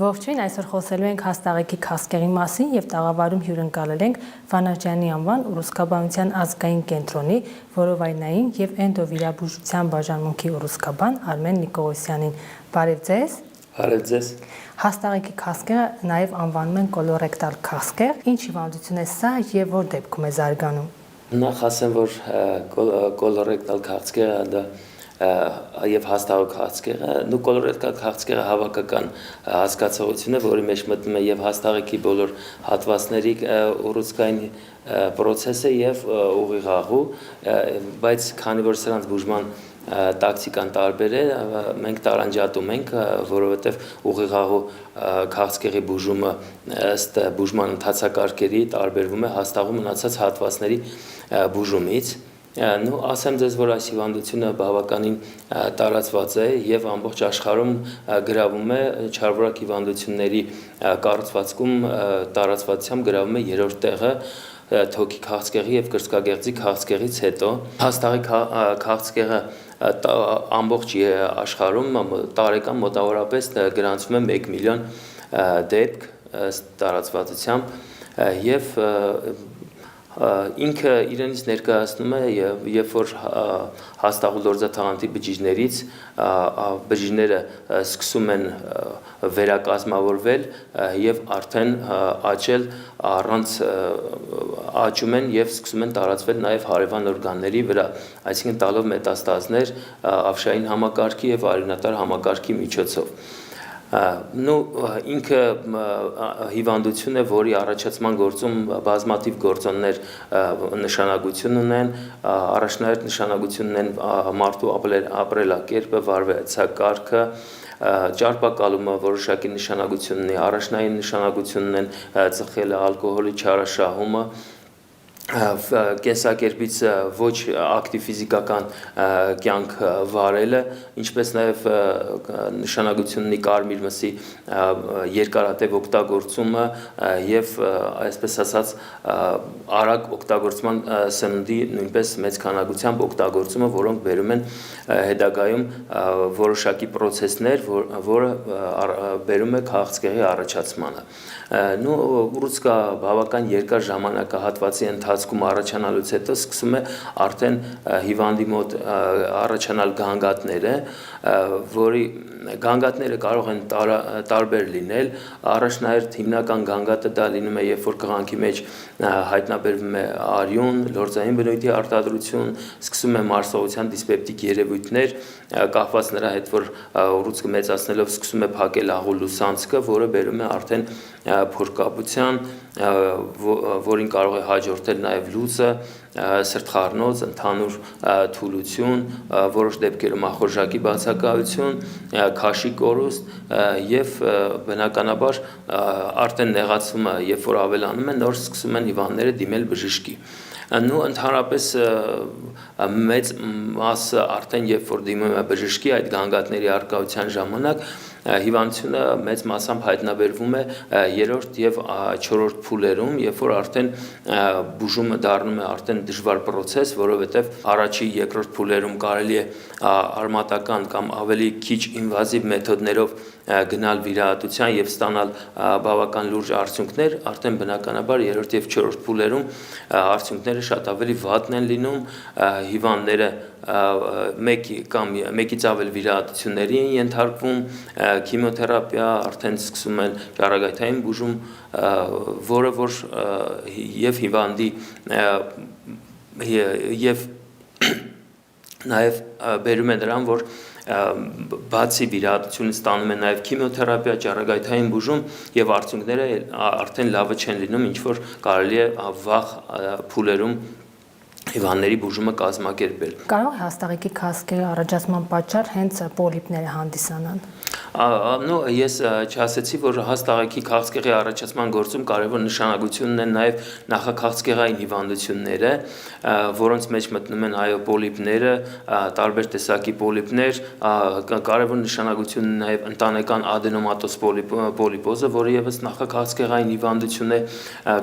Ողջույն, այսօր խոսելու ենք հաստաղեկի քաղցկեղի մասին եւ տաղավարում հյուրընկալել ենք Վանարջյանի անվան ուռուցքաբանության ազգային կենտրոնի որովայնային եւ էնդովիրաբուժության բաժանմունքի ուռուցքաբան Արմեն Նիկողոսյանին։ Բարև ձեզ։ Բարև ձեզ։ Հաստաղեկի քաղցկեղը նաեւ անվանում են կոլորեկտալ քաղցկեղ։ Ինչ հիվանդություն է սա եւ որ դեպքում է զարգանում։ Նախ ասեմ, որ կոլորեկտալ քաղցկեղը դա եւ հաստաղ քաղցկեղը, կոլորեկտալ քաղցկեղը հավաքական հասկացողություն է, որի մեջ մտնում է եւ հաստաղեկի բոլոր հատվածների ուռուցքային process-ը եւ ուղիղահու, բայց քանի որ սրանց բուժման տակտիկան տարբեր է, մենք տարանջատում ենք, որովհետև ուղիղահու քաղցկեղի բուժումը ըստ բուժման ընթացակարգերի տարբերվում է հաստաղու մնացած հատվածների բուժումից։ Ասեմ ձեզ, որ այս հիվանդությունը բավականին տարածված է եւ ամբողջ աշխարհում գրավում է չարվորակ հիվանդությունների կառուցվածքում տարածվածությամբ գրավում է երրորդ տեղը թոքի քաղցկեղի եւ կրծքագեղձի քաղցկեղից հետո։ Հաստաղի քաղցկեղը ամբողջ աշխարհում տարեկան մոտավորապես գրանցվում է 1 միլիոն դեպք ըստ տարածվածությամբ եւ ինքը իրենից ներկայացնում է երբ որ հաստաղու լորձաթաղանթի բջիջներից բջիջները սկսում են վերակազմավորվել եւ արդեն աճել առանց աճում են եւ սկսում են տարածվել նաեւ հարևան օրգանների վրա, այսինքն տալով մետաստազներ ավշային համակարգի եւ արյունատար համակարգի միջոցով։ Ինքը հիվանդություն է, որի առաջացման գործում բազմաթիվ գործոններ նշանակություն ունեն, առաջնահերթ նշանակություն ունեն մարդու ապրելակերպը, վարվեցակարգը, ճարպակալումը որոշակի նշանակություն ունի, առաջնային նշանակություն ունեն ծխելը, ալկոհոլի չարաշահումը, կենսակերպից ոչ ակտիվ ֆիզիկական կյանք վարելը, ինչպես նաև նշանակություն ունի կարմիր մսի երկարատև օգտագործումը եւ այսպես ասած արագ օգտագործման սննդի նույնպես մեծ քանակությամբ օգտագործումը, որոնք բերում են հետագայում որոշակի process-ներ, որը բերում է քաղցկեղի առաջացմանը։ Ուռուցքը բավական երկար ժամանակահատվածի ընթացքում առաջանալուց հետո սկսում է արդեն հիվանդի մոտ առաջանալ գանգատները, որի գանգատները կարող են տարբեր լինել, առաջնահերթ հիմնական գանգատը դա լինում է, երբ որ կղանքի մեջ հայտնաբերվում է արյուն, լորձային բնույթի արտադրություն, սկսում է մարսողության դիսպեպտիկ երևույթներ, կախված նրա հետ, որ ուռուցքը մեծացնելով սկսում է փակել աղու լուսանցքը, որը բերում է արդեն փորկապության, որին կարող է հաջորդել նաև լուծը, սրտխառնոց, ընդհանուր թուլություն, որոշ դեպքերում ախորժակի բացակայություն, քաշի կորուստ եւ բնականաբար արդեն նեղացումը, երբ որ ավելանում է, նոր սկսում են հիվանդները դիմել բժշկի։ Ընդհանրապես մեծ մասը արդեն երբ որ դիմում է բժշկի այդ գանգատների առկայության ժամանակ հիվանդությունը մեծ մասամբ հայտնաբերվում է երրորդ եւ չորրորդ փուլերում, երբ որ արդեն բուժումը դառնում է արդեն դժվար process, որովհետեւ առաջի երկրորդ փուլերում կարելի է արմատական կամ ավելի քիչ ինվազիվ մեթոդներով գնալ վիրահատության եւ ստանալ բավական լուրջ արդյունքներ, արդեն բնականաբար երրորդ եւ չորրորդ փուլերում արդյունքները շատ ավելի վատն են լինում, հիվանդները մեկից ավել վիրահատությունների են ենթարկվում, քիմիոթերապիա, արդեն սկսում են ճառագայթային բուժում, որը որ եւ հիվանդի եւ նաեւ բերում է նրան, որ բացի վիրահատությունից ստանում են նաև քիմիոթերապիա, ճառագայթային բուժում եւ արդյունքները արդեն լավը չեն լինում, ինչ որ կարելի է վաղ փուլերում հիվանդների բուժումը կազմակերպել։ Կարող է հաստաղեկի քաղցկեղի առաջացման պատճառ հենց պոլիպները հանդիսանան։ Ես չասեցի, որ հաստաղեկի քաղցկեղի առաջացման գործում կարևոր նշանակություն ունեն նաև նախաքաղցկեղային հիվանդությունները, որոնց մեջ մտնում են պոլիպները, տարբեր տեսակի պոլիպներ, կարևոր նշանակություն ունի նաև ընտանեկան ադենոմատոզ պոլիպոզը, որը եւս նախաքաղցկեղային հիվանդություն է,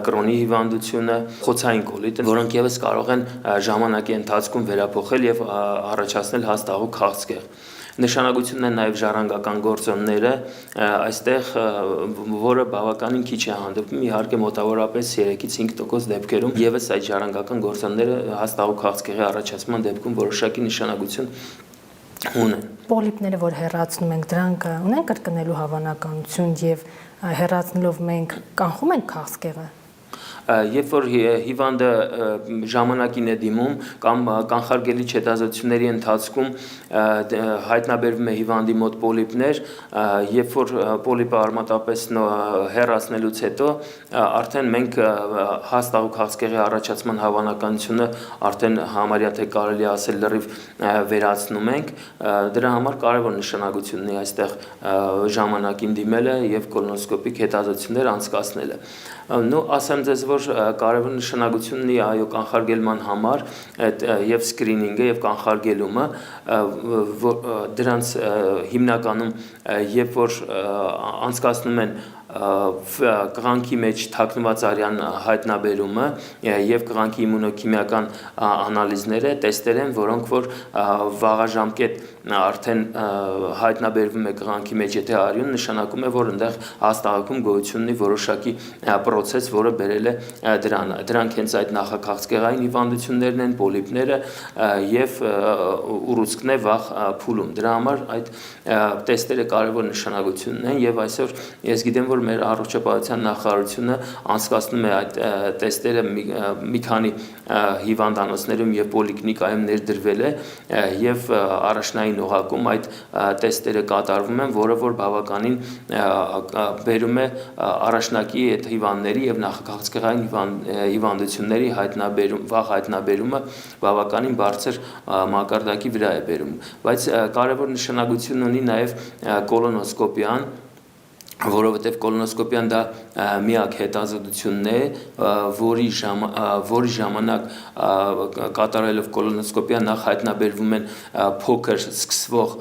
կրոնի հիվանդությունը, խոցային կոլիտը, որոնք եւս կարող են ժամանակի ընթացքում վերափոխել եւ առաջացնել հաստաղու քաղցկեղ։ Նշանակությունն է նաև ժառանգական գործոնները, այստեղ որը բավականին քիչ է հանդիպում, իհարկե մոտավորապես 3-ից 5% դեպքերում եւս այդ ժառանգական գործոնները հաստաղու քաղցկեղի առաջացման դեպքում որոշակի նշանակություն ունեն։ Պոլիպները, որ հեռացնում ենք, դրանք ունեն կրկնելու հավանականություն եւ հեռացնելով մենք կանխում ենք քաղցկեղը։ Երբ որ հիվանդը ժամանակին է դիմում կամ կանխարգելիչ հետազոտությունների ընթացքում հայտնաբերվում է հիվանդի մոտ պոլիպներ, երբ որ պոլիպը արմատապես հեռացնելուց հետո արդեն մենք հաստաղու քաղցկեղի առաջացման հավանականությունը արդեն համարյա թե կարելի է ասել լրիվ վերացնում ենք, դրա համար կարևոր նշանակություն ունի այստեղ ժամանակին դիմելը եւ կոլոնոսկոպիկ հետազոտություններ անցկացնելը։ Նու ասեմ ձեզ, որ կարևոր նշանակություն ունի այո կանխարգելման համար եւ սկրինինգը եւ կանխարգելումը, դրանց հիմնականում երբ որ անցկացնում են կղանքի մեջ թաքնված արյան հայտնաբերումը եւ կղանքի իմունոքիմիական անալիզները, տեստեր են, որոնք որ վաղաժամկետ արդեն հայտնաբերվում է կղանքի մեջ, եթե արյուն, նշանակում է, որ այնտեղ հաստաղակում գոյություն ունի որոշակի process, որը բերել է դրան։ Դրանք հենց այդ նախաքաղցկեղային հիվանդություններն են, պոլիպները եւ ուռուցքն է վաղ փուլում։ Դրա համար այդ տեստերը կարևոր նշանակություն ունեն եւ այսօր ես գիտեմ, որ մեր առողջապահության նախարարությունը անցկացնում է այդ տեստերը մի քանի հիվանդանոցներում եւ պոլիկլինիկայում ներդրվել է եւ առաջնային օղակում այդ տեստերը կատարվում են, որը որ բավականին բերում է առաջնակի այդ հիվանդների եւ նախաքաղցկեղային հիվանդությունների վաղ հայտնաբերումը բավականին բարձր մակարդակի վրա է բերում, բայց կարևոր նշանակություն ունի նաեւ կոլոնոսկոպիան, որովհետև կոլոնոսկոպիան դա միակ հետազոտությունն է, որի ժամանակ կատարելով կոլոնոսկոպիա նախ հայտնաբերվում են փոքր սկսվող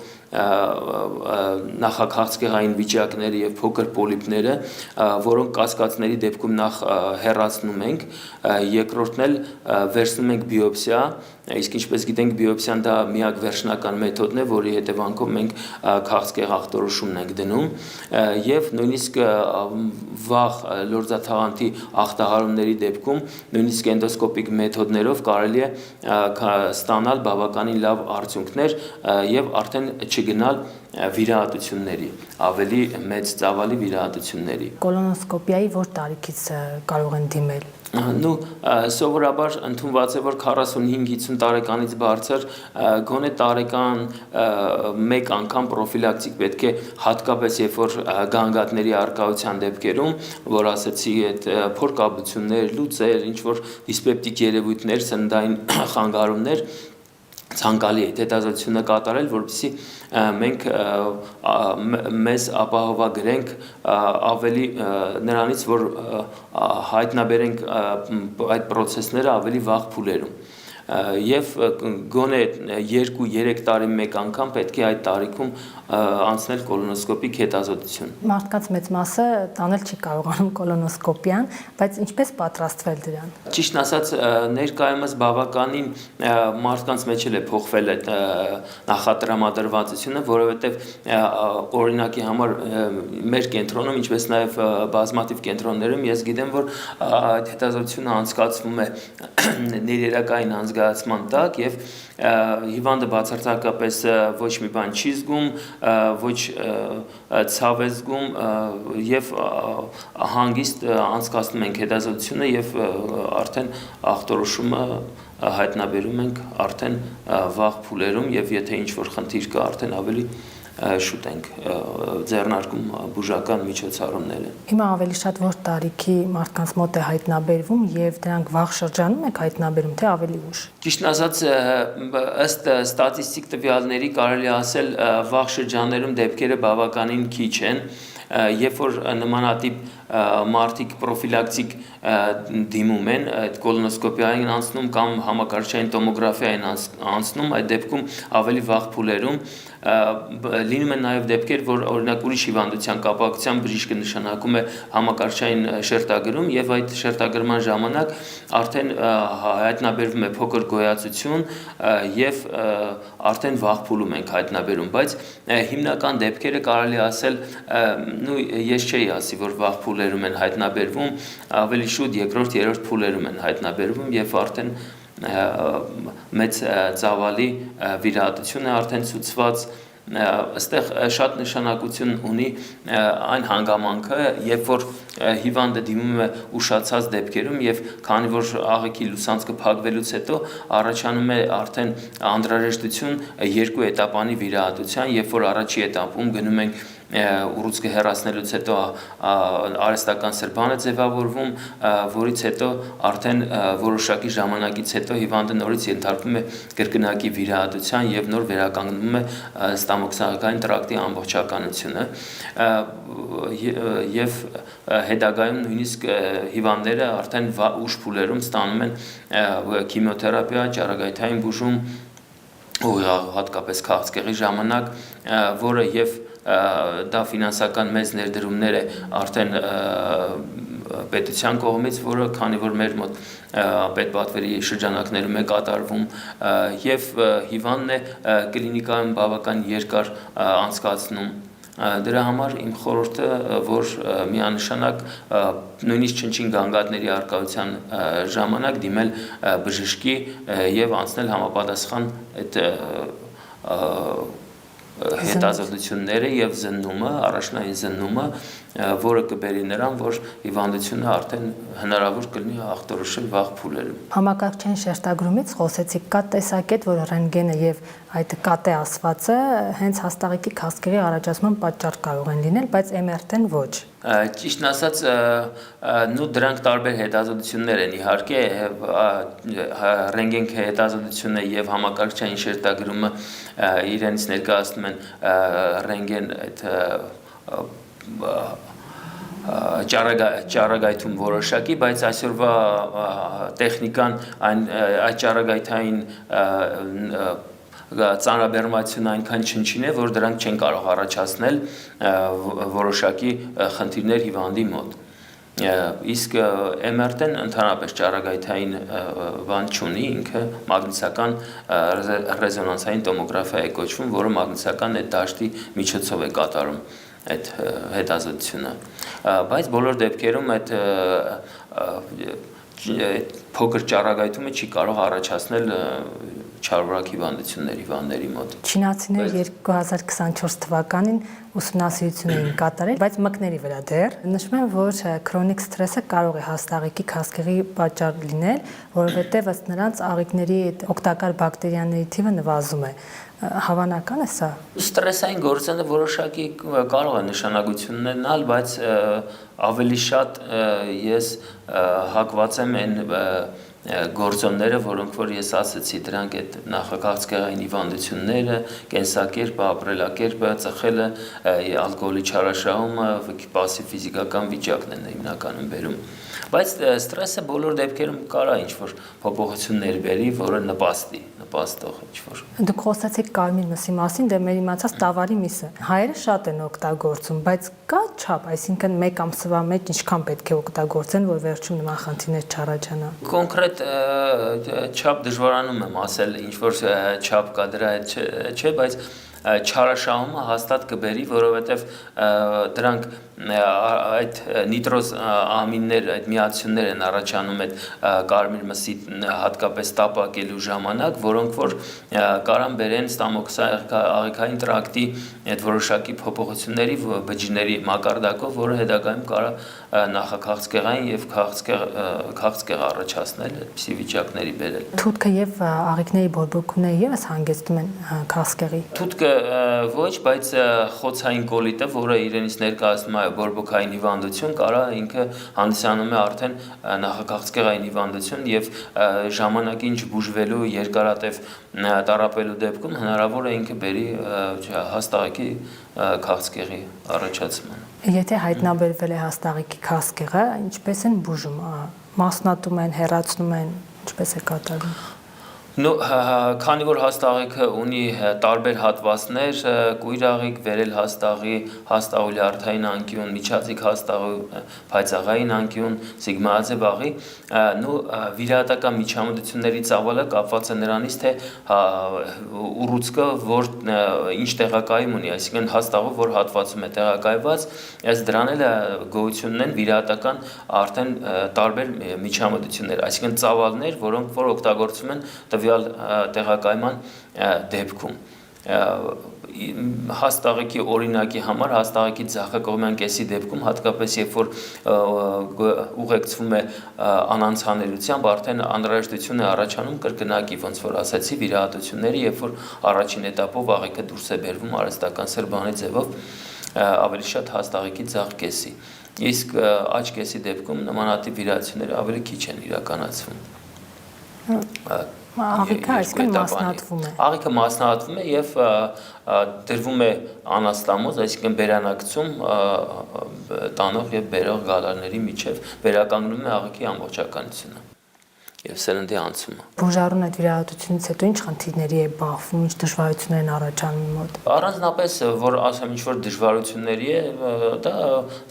նախաքաղցկեղային վիճակները եւ փոքր պոլիպները, որոնք կասկածների դեպքում նախ հեռացնում ենք, երկրորդն էլ վերցնում ենք բիոպսիա, իսկ ինչպես գիտենք բիոպսիան դա միակ վերջնական մեթոդն է, որի հետևանքով մենք քաղցկեղ ախտորոշումն ենք դնում եւ նույնիսկ վաղ լորձաթաղանթի ախտահարումների դեպքում նույնիսկ էնդոսկոպիկ մեթոդներով կարելի է ստանալ բավականին լավ արդյունքներ եւ արդեն չգնալ վիրահատությունների, ավելի մեծ ծավալի վիրահատությունների։ Կոլոնոսկոպիայի որ տարիքից կարող են դիմել։ Նու սովորաբար ընդունված է, որ 45-50 տարեկանից բարձր գոնե տարեկան մեկ անգամ պրոֆիլակտիկ պետք է հատկապես երբ որ գանգատների արկայության դեպքերում, որ ասեցի այդ փորկաբություններ, լուծեր, ինչ որ դիսպեպտիկ երևույթներ, սննդային խանգարումներ ցանկալի է հետազոտությունը կատարել, որպեսզի մենք մեզ ապահովագրենք ավելի նրանից, որ հայտնաբերենք այդ process-ները ավելի վաղ փուլերում։ Եվ գոնե 2-3 տարի մեկ անգամ պետք է այդ տարիքում անցնել կոլոնոսկոպիկ հետազոտություն։ Մարդկանց մեծ մասը տանել չի կարողանում կոլոնոսկոպիան, բայց ինչպես պատրաստվել դրան։ Ճիշտն ասած, ներկայումս բավականին մարդկանց մեջ էլ է փոխվել այդ նախատրամադրվածությունը, որովհետև օրինակի համար մեր կենտրոնում, ինչպես նաև բազմաթիվ կենտրոններում ես գիտեմ, որ այդ հետազոտությունը անցկացվում է ներերակային անզգացման տակ եւ հիվանդը բացարձակապես ոչ մի բան չի զգում, ոչ ցավ է զգում եւ հանգիստ անցկացնում ենք հետազոտությունը եւ արդեն ախտորոշումը հայտնաբերում ենք արդեն վաղ փուլերում եւ եթե ինչ որ խնդիր կա արդեն ավելի շուտ ենք ձեռնարկում բուժական միջոցառումները։ Հիմա ավելի շատ որ տարիքի մարդկանց մոտ է հայտնաբերվում եւ դրանք վաղ շրջանում եք հայտնաբերում, թե ավելի ուշ։ Ճիշտն ասած, ըստ ստատիստիկ տվյալների կարելի ասել վաղ շրջաններում դեպքերը բավականին քիչ են, երբ որ նմանատիպ մարդիկ պրոֆիլակտիկ դիմում են, այդ կոլոնոսկոպիային անցնում կամ համակարգչային տոմոգրաֆիային անցնում, այդ դեպքում ավելի վաղ փուլերում լինում են նաև դեպքեր, որ օրինակ ուրիշ հիվանդության կապակցությամբ բժիշկը նշանակում է համակարգչային շերտագրում եւ այդ շերտագրման ժամանակ արդեն հայտնաբերվում է փոքր գոյացություն եւ արդեն վաղ փուլում ենք հայտնաբերում, բայց հիմնական դեպքերը կարելի ասել ես չէի ասի, որ վաղ փուլերում են հայտնաբերվում, ավելի շուտ երկրորդ, երրորդ փուլերում են հայտնաբերվում եւ արդեն մեծ ծավալի վիրահատություն է արդեն ցուցված այստեղ շատ նշանակություն ունի այն հանգամանքը, երբ որ հիվանդը դիմում է ուշացած դեպքերում եւ քանի որ աղիքի լուսանցքը փակվելուց հետո առաջանում է արդեն անհրաժեշտություն երկու էտապանի վիրահատության, երբ որ առաջի էտապում գնում ենք ուռուցքը հեռացնելուց հետո արհեստական սրբան է ձևավորվում, որից հետո արդեն որոշակի ժամանակից հետո հիվանդը նորից ենթարկվում է կրկնակի վիրահատության եւ նոր վերականգնվում է ստամոքսային տրակտի ամբողջականությունը եւ հետագայում նույնիսկ հիվանդները արդեն ուշ փուլերում ստանում են քիմիոթերապիա, ճառագայթային բուժում, հատկապես քաղցկեղի ժամանակ, որը եւ դա ֆինանսական մեծ ներդրումներ է արդեն պետության կողմից, որը քանի որ մեր մոտ պետպատվերի շրջանակներում է կատարվում եւ հիվանդն է կլինիկայում բավական երկար անցկացնում դրա համար իմ խորհուրդը որ միանշանակ նույնիսկ չնչին գանգատների արկայության ժամանակ դիմել բժշկի եւ անցնել համապատասխան այդ հետազոտությունները եւ զննումը, առաջնային զննումը, որը կբերի նրան, որ հիվանդությունը արդեն հնարավոր կլինի ախտորոշել վաղ փուլերում։ Համակարգչային շերտագրումից խոսեցիք, կա տեսակետ, որ ռենտգենը եւ այդ կատե ասվածը հենց հաստաղիկի քաղցկեղի առաջացման պատճառ կարող են լինել, բայց MRT-ն ոչ։ Ճիշտն ասած, դրանք տարբեր հետազոտություններ են իհարկե, ռենտգեն հետազոտությունը եւ համակարգչային շերտագրումը իրենց ներկայացնում են ռենտգեն այդ ճառագայթում որոշակի, բայց այսօրվա տեխնիկան այդ ճառագայթային ծանրաբեռնվածությունը այնքան չնչին է, որ դրանք չեն կարող առաջացնել որոշակի խնդիրներ հիվանդի մոտ։ Իսկ MRT-ն ընդհանրապես ճառագայթային բան չունի, ինքը մագնիսական ռեզոնանսային տոմոգրաֆիա է կոչվում, որը մագնիսական այդ դաշտի միջոցով է կատարում այդ հետազոտությունը, բայց բոլոր դեպքերում այդ փոքր ճառագայթումը չի կարող առաջացնել չարորակ հիվանդություններ հիվանդների մոտ։ Չինացիները 2024 թվականին ուսումնասիրություն էին կատարել, բայց մկների վրա դեռ նշում են, որ քրոնիկ սթրեսը կարող է հաստաղիկի քաղցկեղի պատճառ լինել, որովհետև ըստ նրանց աղիքների օգտակար բակտերիաների թիվը նվազում է։ Հավանական է սա։ Ստրեսային գործոնը որոշակի կարող է նշանակություն ունենալ, բայց ավելի շատ ես հակված եմ այն գործոնները, որոնք որ ես ասացի, դրանք այդ նախաքաղցկեղային հիվանդությունները, կենսակերպը, ապրելակերպը, ծխելը, ալկոհոլի չարաշահումը, պասիվ ֆիզիկական վիճակն են հիմնականում բերում։ Բայց ստրեսը բոլոր դեպքերում կարա ինչ-որ փոփոխություններ բերի, որը նպաստող ինչ-որ։ Դուք խոսացիք կարմիր մսի մասին, դե մեր իմացած տավարի միսը։ Հայերը շատ են օգտագործում, բայց կա չափ, այսինքն մեկ ամսվա մեջ ինչքան պետք է օգտագործեն, որ վերջում նման խնդիրներ չառաջանա։ Կոնկրետ չափ դժվարանում եմ ասել, ինչ-որ չափ կա դրա հետ չէ, բայց չարաշահումը հաստատ կբերի, որովհետև դրանք այդ նիտրոզ ամիններ, այդ միացություններ են առաջանում այդ կարմիր մսի հատկապես տապակելու ժամանակ, որոնք որ կարան բերեն ստամոքսային տրակտի այդ որոշակի փոփոխությունների բջիջների մակարդակով, որը հետագայում կարա նախաքաղցկեղային եւ քաղցկեղ առաջացնել, այդպիսի վիճակների բերել։ Թութքը եւ աղիքների բորբոքումները եւս հանգեցնում են քաղցկեղի։ Թութքը ոչ, բայց խոցային կոլիտը, որը իրենից ներկայացնում է բորբոքային հիվանդություն, կարա ինքը հանդիսանում է արդեն նախաքաղցկեղային հիվանդություն եւ ժամանակին չբուժվելու երկարատև տառապելու դեպքում հնարավոր է ինքը բերի հաստաղիկի քաղցկեղի առաջացման։ Եթե հայտնաբերվել է հաստաղիկի քաղցկեղը, ինչպես են բուժում, մասնատում են, հեռացնում են, ինչպես է կատարվում։ Ну, քանի որ հաստաղիքը ունի տարբեր հատվածներ, կույր աղիք, վերել հաստաղի, հաստաղուլի արթային անկյուն, միջածիկ հաստաղի, փայծաղային անկյուն, սիգմայաձև աղի, վիրահատական միջամտությունների ծավալը կապված է նրանից, թե ուռուցքը որ ինչ տեղակայում ունի, այսինքն հաստաղով որ հատվածում է տեղակայված, այս դրան էլ գոյություն ունեն վիրահատական արդեն տարբեր միջամտություններ, այսինքն ծավալներ, որոնք որ օգտագործվում են տվյալ տեղակայման դեպքում հաստաղիքի օրինակի համար հաստաղիքի ձախակողմյան կեսի դեպքում հատկապես երբ որ ուղեկցվում է անանցաներությամբ արդեն անհրաժեշտություն է առաջանում կրկնակի ոնց որ ասացի վիրահատությունների երբ որ առաջին էտապով աղիքը դուրս է բերվում արհեստական սրբանի ձևով ավելի շատ հաստաղիքի ձախ կեսի իսկ աջ կեսի դեպքում նմանատիպ վիրահատությունները ավելի քիչ են իրականացվում Աղիքը այսքան մասնատվում է։ Աղիքը մասնատվում է եւ դրվում է անաստամոզ, այսինքն բերանակցում տանող եւ բերող գալարների միջև վերականգնում է աղիքի ամբողջականությունը եւ սերնդի անցումը։ Բուժարուն այդ վիրահատությունից հետո ինչ խնդիրների է բախվում, ինչ դժվարություններ են առաջանում մոտ։ Առանձնապես որ ասեմ ինչ որ դժվարությունների է, դա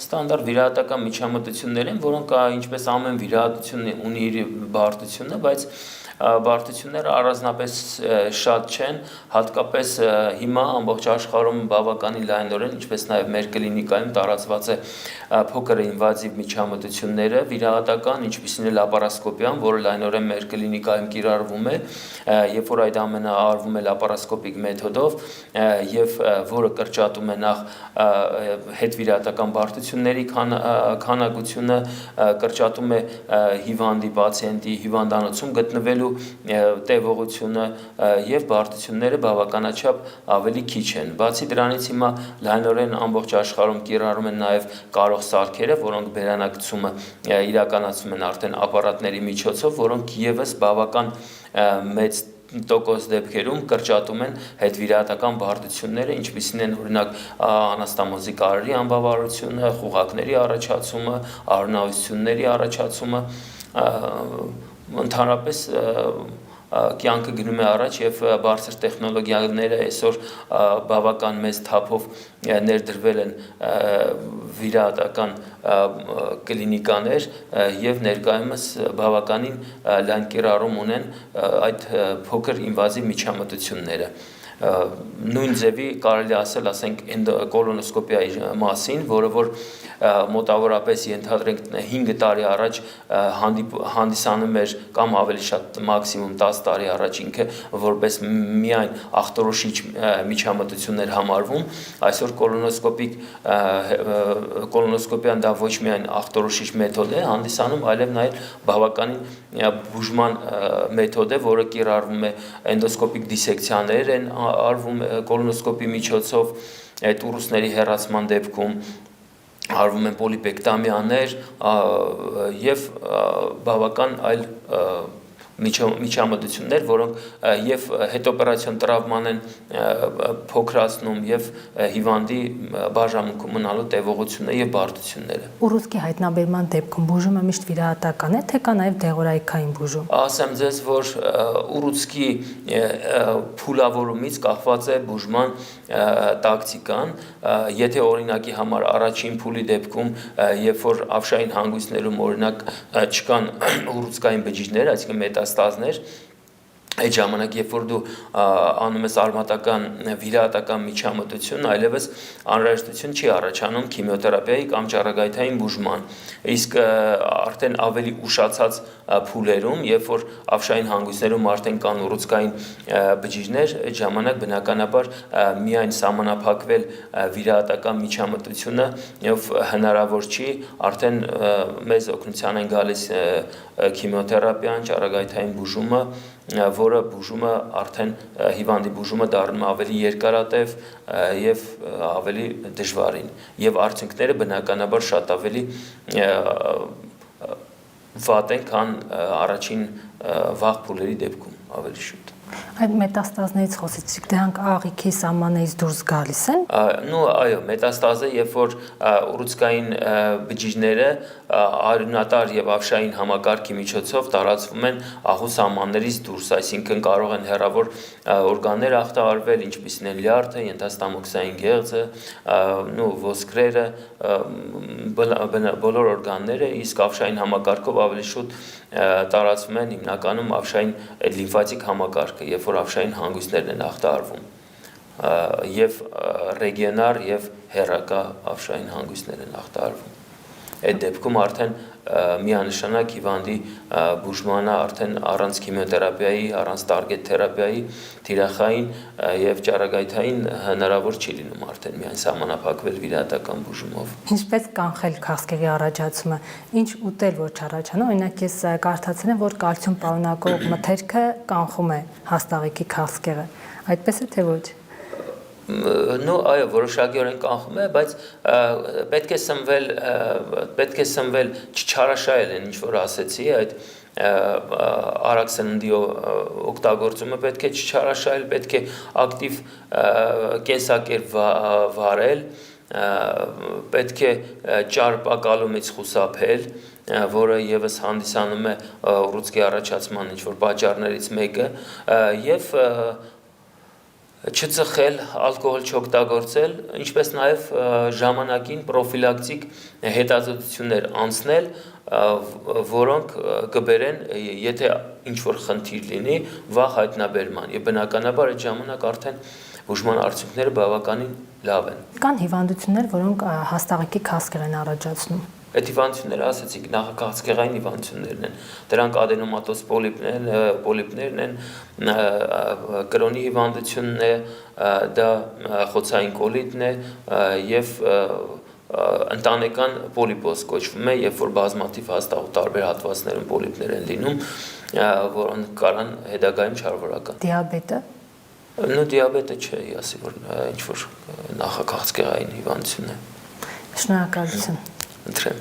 ստանդարտ վիրահատական միջամտություններ են, որոնք ինչպես ամեն վիրահատություն ունի իր բարդությունը, բայց բարդությունները առանձնապես շատ չեն, հատկապես հիմա ամբողջ աշխարհում բավականին լայնորեն, ինչպես նաև մեր կլինիկայում տարածված է փոքր ինվազիվ միջամտությունները, վիրահատական, ինչպիսին է լապարասկոպիան, որը լայնորեն մեր կլինիկայում կիրառվում է, երբ որ այդ ամենը արվում է լապարասկոպիկ մեթոդով եւ որը կրճատում է նախ հետվիրահատական բարդությունների քանակությունը, կրճատում է հիվանդի պացիենտի հիվանդանոցում գտնվելու տևողությունը եւ բարդությունները բավականաչափ ավելի քիչ են։ Բացի դրանից հիմա լայնորեն ամբողջ աշխարհում կիրառում են նաեւ կարող սարքերը, որոնք բերանակցումը իրականացում են արդեն ապարատների միջոցով, որոնք եւս բավական մեծ տոկոս դեպքերում կրճատում են հետվիրահատական բարդությունները, ինչպիսին են օրինակ անաստամոզի կարերի անբավարարությունը, խուղակների առաջացումը, արյունահոսությունների առաջացումը Ընդհանրապես կյանքը գնում է առաջ եւ բարձր տեխնոլոգիաները այսօր բավական մեծ թափով ներդրվել են վիրահատական կլինիկաներ եւ ներկայումս բավականին լայն կիրառում ունեն այդ փոքր ինվազիվ միջամտությունները նույն ձևի կարելի ասել, ասենք կոլոնոսկոպիայի մասին, որը որ մոտավորապես ենթադրենք 5 տարի առաջ հանդիսանում էր կամ ավելի շատ մաքսիմում 10 տարի առաջ ինքը որպես միայն ախտորոշիչ միջամտություններ համարվում, այսօր կոլոնոսկոպիան դա ոչ միայն ախտորոշիչ մեթոդ է հանդիսանում, այլև նաև բավականին բուժման մեթոդ է, որը կիրառվում է էնդոսկոպիկ դիսեկցիաներ են արվում կոլոնոսկոպի միջոցով այդ ուռուցքների հեռացման դեպքում արվում են պոլիպեկտամիաներ եւ բավական այլ միջամտություններ, որոնք եւ հետօպերացիոն տրավման են փոքրացնում եւ հիվանդի բաժանմունքում մնալու տևողությունը եւ բարդությունները։ Ուռուցքի հայտնաբերման դեպքում բուժումը միշտ վիրահատական է, թե կա նաեւ դեղորայքային բուժում։ Ասեմ ձեզ, որ ուռուցքի փուլավորումից կախված է բուժման տակտիկան, եթե օրինակի համար առաջին փուլի դեպքում, երբ որ ավշային հանգույցներում օրինակ չկան ուռուցքային բջիջներ, այսինքն մետաստազներ, այդ ժամանակ երբ որ դու անում ես արմատական վիրահատական միջամտություն, այլևս անհրաժեշտություն չի առաջանում քիմիոթերապիայի կամ ճառագայթային բուժման։ Իսկ արդեն ավելի ուշացած փուլերում, երբ որ ավշային հանգույցներում արդեն կան ուռուցքային բջիջներ, այդ ժամանակ բնականաբար միայն սահմանափակվել վիրահատական միջամտությունը եւ հնարավոր չի, արդեն մեզ օգնության են գալիս քիմիոթերապիան, ճառագայթային բուժումը, որը բուժումը արդեն հիվանդի բուժումը դառնում է ավելի երկարատև եւ ավելի դժվարին եւ արդյունքները բնականաբար շատ ավելի վատ են, քան առաջին վաղ փուլերի դեպքում ավելի շուտ Այդ մետաստազներից խոսեցիք, դրանք աղիքի սահմաններից դուրս գալիս են։ Ну, այո, մետաստազը, երբ որ ուռուցքային բջիջները արյունատար եւ ավշային համակարգի միջոցով տարածվում են աղու սահմաններից դուրս, այսինքն կարող են հեռավոր օրգաններ ախտահարվել, ինչպիսին են լյարդը, ենթաստամոքսային գեղձը, ну, ոսկրերը, բոլոր օրգանները, իսկ ավշային համակարգով ավելի շուտ տարածվում են հիմնականում ավշային լիմֆատիկ համակարգը, երբ որ ավշային հանգույցներն են ախտահարվում եւ ռեգիոնար եւ հեռակա ավշային հանգույցներ են ախտահարվում։ Այդ դեպքում արդեն միանշանակ հիվանդի բուժմանը արդեն առանց քիմիոթերապիայի, առանց տարգետ թերապիայի, թիրախային եւ ճառագայթային հնարավոր չի լինում արդեն միայն սահմանափակվել վիրահատական բուժումով։ Ինչպես կանխել քաղցկեղի առաջացումը, ինչ ուտել որ չառաջանա, օրինակ ես կարդացել եմ, որ կալցիում պարունակող մթերքը կանխում է հաստաղիկի քաղցկեղը, այդպես է թե ոչ։ Ну, այո, որոշակիորեն կանխում է, բայց պետք է սնվել չչարաշահել են, ինչ որ ասեցի, այդ արագ սննդի օգտագործումը պետք է չչարաշահել, պետք է ակտիվ կենսակերպ վարել, պետք է ճարպակալումից խուսափել, որը եւս հանդիսանում է ուռուցքի առաջացման ինչ որ պատճառներից մեկը, եւ չծխել, ալկոհոլ չօգտագործել, ինչպես նաև ժամանակին պրոֆիլակտիկ հետազոտություններ անցնել, որոնք կբերեն, եթե ինչ-որ խնդիր լինի, վաղ հայտնաբերման, եւ բնականաբար այդ ժամանակ արդեն բուժման արդյունքները բավականին լավ են։ Կան հիվանդություններ, որոնք հաստաղիկի քաղցկեղ են առաջացնում։ Այդ հիվանդությունները, ասացիք, նախաքաղցկեղային հիվանդություններն են, դրանք ադենոմատոզ պոլիպներն են, կրոնի հիվանդությունն է, դա խոցային կոլիտն է եւ ընտանեկան պոլիպոզ կոչվում է, երբ որ բազմաթիվ հաստաղ տարբեր հատվածներում պոլիպներ են լինում, որոնք կարան հետագայում չարվորական։ Դիաբետը։ Ну, դիաբետը չէ, ասի որ ինչ որ նախաքաղցկեղային հիվանդություն է։ Շնորհակալություն։ Ընտրեմ,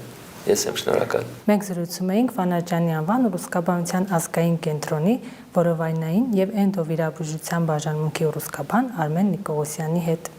ես եմ շնորհակալ։ Մենք զրուցում էինք Վանարջյանի անվան ուռուցքաբանության ազգային կենտրոնի որովայնային եւ էնդովիրաբուժության բաժանմունքի ուռուցքաբան Արմեն Նիկողոսյանի հետ։